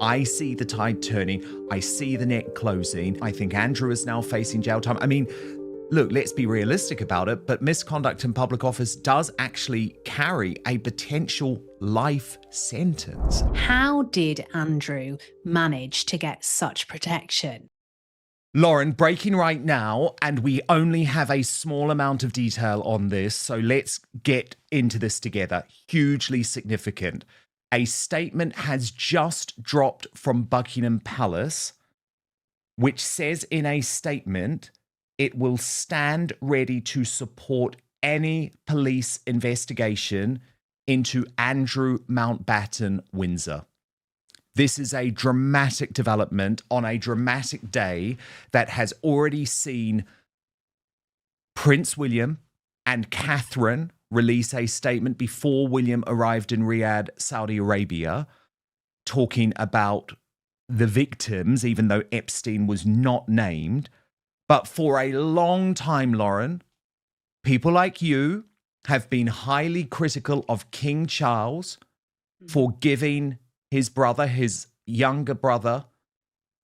I see the tide turning. I see the net closing. I think Andrew is now facing jail time. I mean, look, let's be realistic about it, but misconduct in public office does actually carry a potential life sentence. How did Andrew manage to get such protection? Lauren, breaking right now, and we only have a small amount of detail on this, so let's get into this together. Hugely significant. A statement has just dropped from Buckingham Palace, which says in a statement, it will stand ready to support any police investigation into Andrew Mountbatten-Windsor. This is a dramatic development on a dramatic day that has already seen Prince William and Catherine release a statement before William arrived in Riyadh, Saudi Arabia, talking about the victims, even though Epstein was not named. But for a long time, Lauren, people like you have been highly critical of King Charles for giving his brother, his younger brother,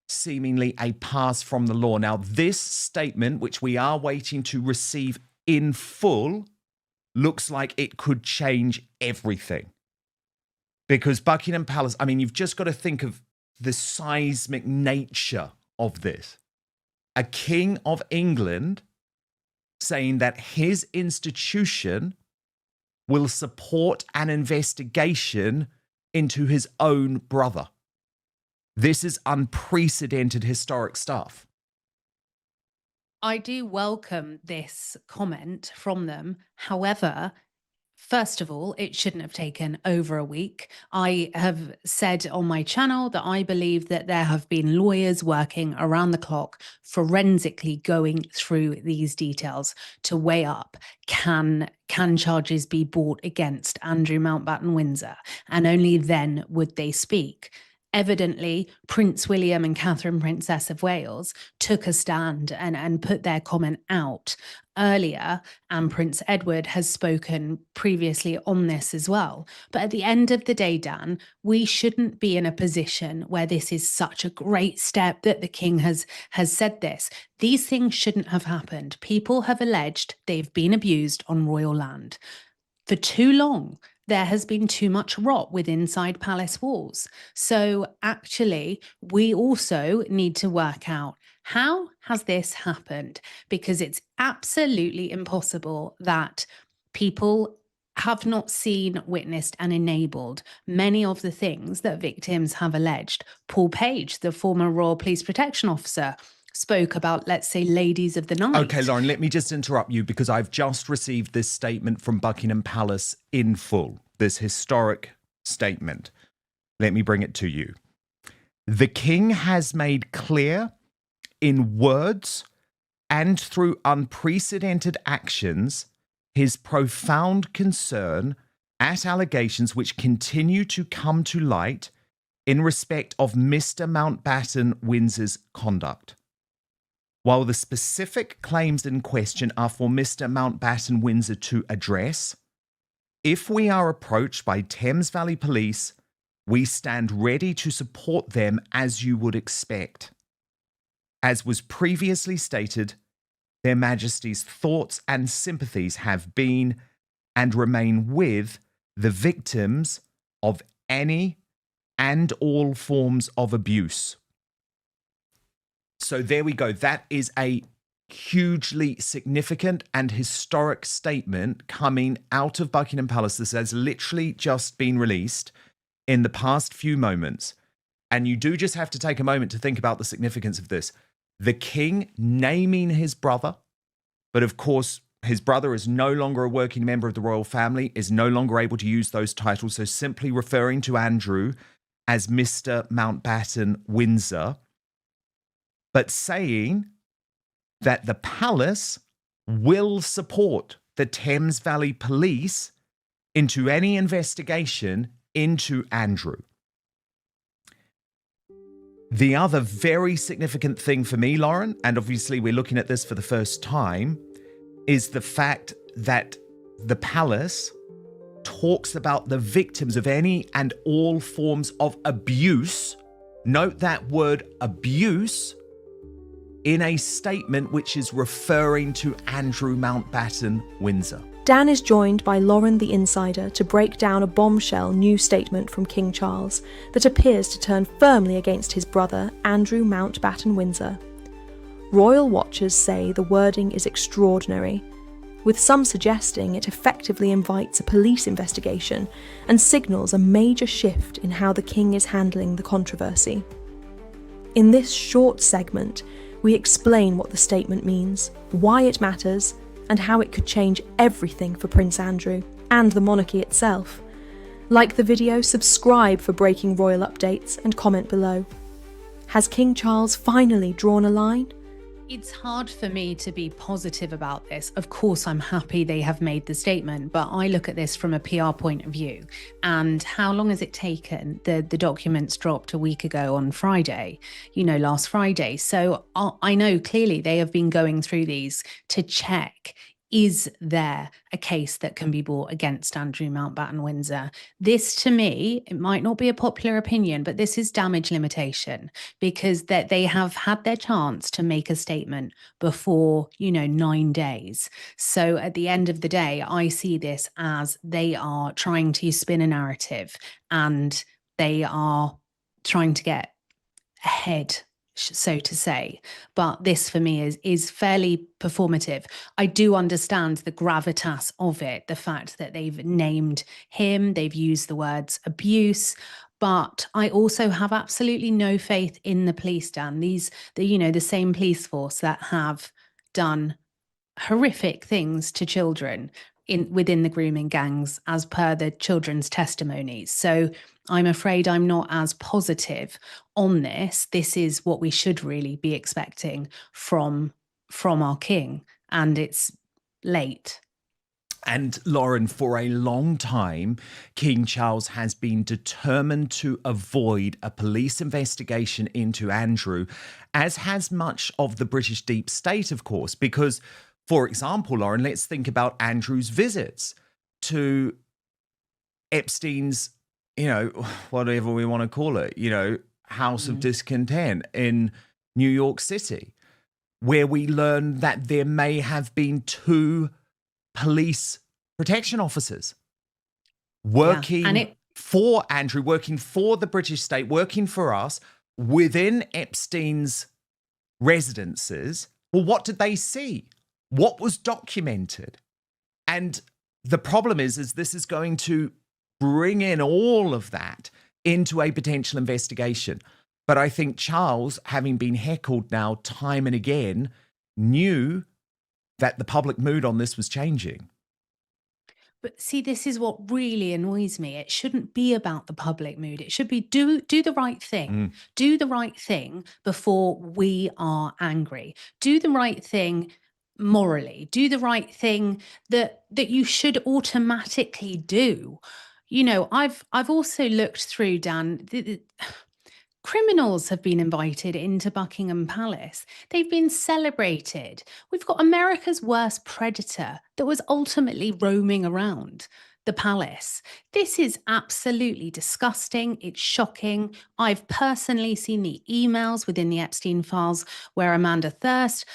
seemingly a pass from the law. Now, this statement, which we are waiting to receive in full, looks like it could change everything. Because Buckingham Palace, I mean, you've just got to think of the seismic nature of this. A king of England saying that his institution will support an investigation into his own brother. This is unprecedented historic stuff. I do welcome this comment from them. However, first of all, it shouldn't have taken over a week. I have said on my channel that I believe that there have been lawyers working around the clock, forensically going through these details to weigh up, can charges be brought against Andrew Mountbatten-Windsor? And only then would they speak. Evidently, Prince William and Catherine, Princess of Wales, took a stand and put their comment out earlier, and Prince Edward has spoken previously on this as well. But at the end of the day, Dan, we shouldn't be in a position where this is such a great step that the king has said this. These things shouldn't have happened. People have alleged they've been abused on royal land. For too long, there has been too much rot within inside palace walls. So actually, we also need to work out, how has this happened? Because it's absolutely impossible that people have not seen, witnessed, and enabled many of the things that victims have alleged. Paul Page, the former Royal Police Protection Officer, spoke about, let's say, ladies of the night. Okay, Lauren, let me just interrupt you because I've just received this statement from Buckingham Palace in full, this historic statement. Let me bring it to you. The king has made clear in words and through unprecedented actions his profound concern at allegations which continue to come to light in respect of Mr. Mountbatten-Windsor's conduct. While the specific claims in question are for Mr. Mountbatten-Windsor to address, if we are approached by Thames Valley Police, we stand ready to support them as you would expect. As was previously stated, Their Majesty's thoughts and sympathies have been and remain with the victims of any and all forms of abuse. So there we go. That is a hugely significant and historic statement coming out of Buckingham Palace. This has literally just been released in the past few moments. And you do just have to take a moment to think about the significance of this. The king naming his brother, but of course, his brother is no longer a working member of the royal family, is no longer able to use those titles. So simply referring to Andrew as Mr. Mountbatten-Windsor, but saying that the palace will support the Thames Valley Police into any investigation into Andrew. The other very significant thing for me, Lauren, and obviously we're looking at this for the first time, is the fact that the palace talks about the victims of any and all forms of abuse Note that word abuse in a statement which is referring to Andrew Mountbatten-Windsor. Dan is joined by Lauren the Insider to break down a bombshell new statement from King Charles that appears to turn firmly against his brother, Andrew Mountbatten-Windsor. Royal watchers say the wording is extraordinary, with some suggesting it effectively invites a police investigation and signals a major shift in how the king is handling the controversy. In this short segment, we explain what the statement means, why it matters, and how it could change everything for Prince Andrew and the monarchy itself. Like the video, subscribe for breaking royal updates, and comment below. Has King Charles finally drawn a line? It's hard for me to be positive about this. Of course, I'm happy they have made the statement, but I look at this from a PR point of view. And how long has it taken? The documents dropped a week ago on Friday, last Friday. So I know clearly they have been going through these to check, is there a case that can be brought against Andrew Mountbatten-Windsor? This, to me, it might not be a popular opinion, but this is damage limitation, because that they have had their chance to make a statement before, 9 days. So at the end of the day, I see this as they are trying to spin a narrative and they are trying to get ahead, so to say. But this for me is fairly performative. I do understand the gravitas of it, the fact that they've named him, they've used the words abuse, but I also have absolutely no faith in the police, Dan. The same police force that have done horrific things to children within the grooming gangs, as per the children's testimonies. So I'm afraid I'm not as positive on this. This is what we should really be expecting from our king, and it's late. And Lauren, for a long time, King Charles has been determined to avoid a police investigation into Andrew, as has much of the British deep state, of course, because, for example, Lauren, let's think about Andrew's visits to Epstein's, whatever we want to call it, house of discontent in New York City, where we learn that there may have been 2 police protection officers working for Andrew, working for the British state, working for us within Epstein's residences. Well, what did they see? What was documented? And the problem is this is going to bring in all of that into a potential investigation. But I think Charles, having been heckled now time and again, knew that the public mood on this was changing. But see, this is what really annoys me. It shouldn't be about the public mood. It should be do the right thing. Do the right thing before we are angry. Do the right thing morally. Do the right thing that you should automatically do. I've also looked through, Dan. Criminals have been invited into Buckingham Palace. They've been celebrated. We've got America's worst predator that was ultimately roaming around the palace. This is absolutely disgusting. It's shocking. I've personally seen the emails within the Epstein files where Amanda Thirst,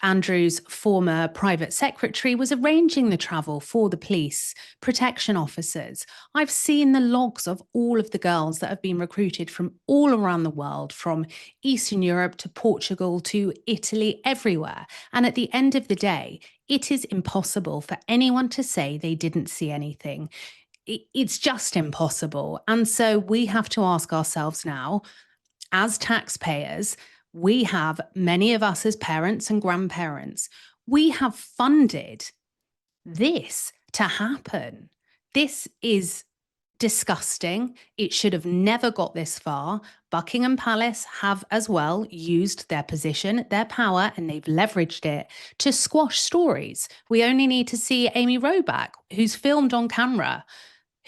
Andrew's former private secretary, was arranging the travel for the police protection officers. I've seen the logs of all of the girls that have been recruited from all around the world, from Eastern Europe to Portugal to Italy, everywhere. And at the end of the day, it is impossible for anyone to say they didn't see anything. It's just impossible. And so we have to ask ourselves now, as taxpayers, we have, many of us as parents and grandparents, we have funded this to happen. This is disgusting. It should have never got this far. Buckingham Palace have as well used their position, their power, and they've leveraged it to squash stories. We only need to see Amy Roback, who's filmed on camera,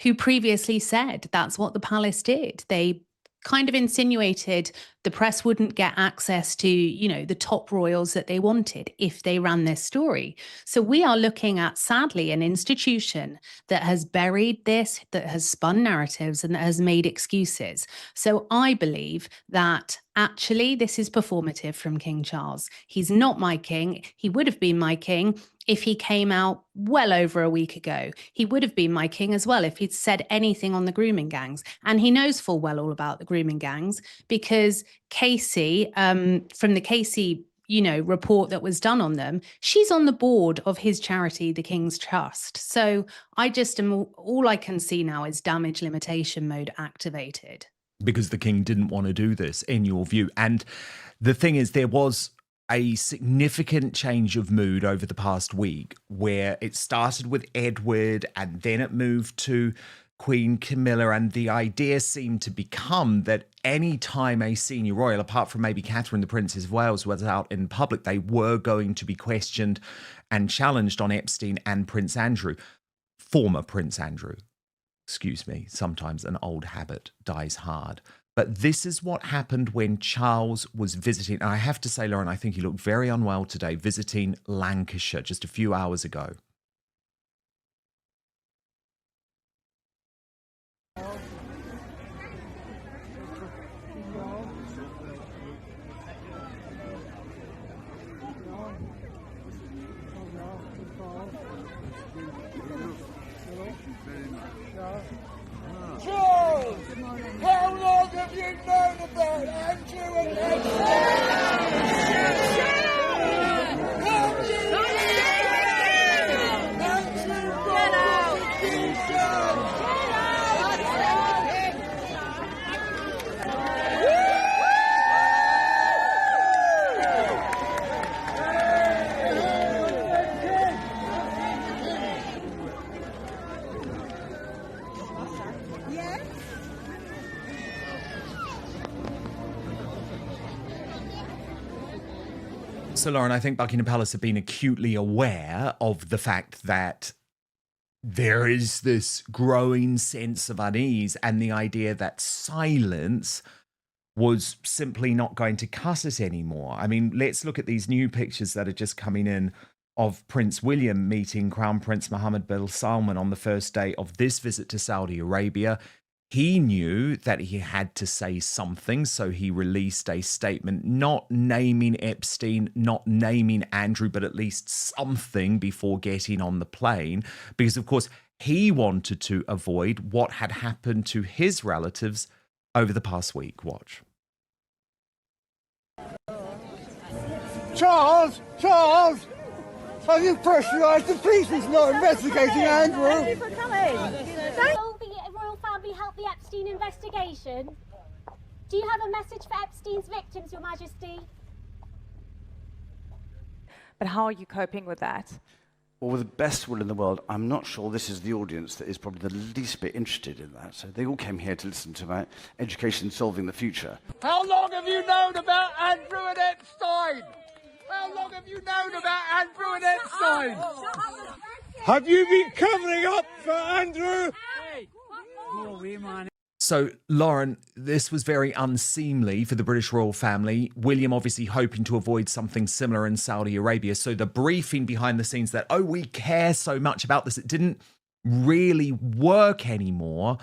who previously said that's what the palace did. They kind of insinuated the press wouldn't get access to, the top royals that they wanted if they ran this story. So we are looking at, sadly, an institution that has buried this, that has spun narratives, and that has made excuses. So I believe that actually this is performative from King Charles. He's not my king. He would have been my king if he came out well over a week ago. He would have been my king as well if he'd said anything on the grooming gangs. And he knows full well all about the grooming gangs because Casey, from the Casey, report that was done on them, she's on the board of his charity, the King's Trust. So all I can see now is damage limitation mode activated. Because the king didn't want to do this, in your view. And the thing is, there was a significant change of mood over the past week where it started with Edward and then it moved to Queen Camilla, and the idea seemed to become that any time a senior royal, apart from maybe Catherine, the Princess of Wales, was out in public, they were going to be questioned and challenged on Epstein and Prince Andrew, former Prince Andrew. Excuse me, sometimes an old habit dies hard. But this is what happened when Charles was visiting. And I have to say, Lauren, I think he looked very unwell today, visiting Lancashire just a few hours ago. Charles, how long have you known about Andrew and So, Lauren, I think Buckingham Palace have been acutely aware of the fact that there is this growing sense of unease and the idea that silence was simply not going to cut it anymore. I mean, let's look at these new pictures that are just coming in of Prince William meeting Crown Prince Mohammed bin Salman on the first day of this visit to Saudi Arabia. He knew that he had to say something, so he released a statement not naming Epstein, not naming Andrew, but at least something before getting on the plane, because, of course, he wanted to avoid what had happened to his relatives over the past week. Watch. Charles, have you pressurised the police into not investigating Andrew? Thank you for coming. Will the royal family help the Epstein investigation? Do you have a message for Epstein's victims, Your Majesty? But how are you coping with that? Well, with the best will in the world, I'm not sure this is the audience that is probably the least bit interested in that. So they all came here to listen to about education solving the future. How long have you known about Andrew and Epstein? How long have you known about Andrew and Epstein? Have you been covering up for Andrew? So, Lauren, this was very unseemly for the British royal family. William obviously hoping to avoid something similar in Saudi Arabia. So the briefing behind the scenes that, oh, we care so much about this, it didn't really work anymore.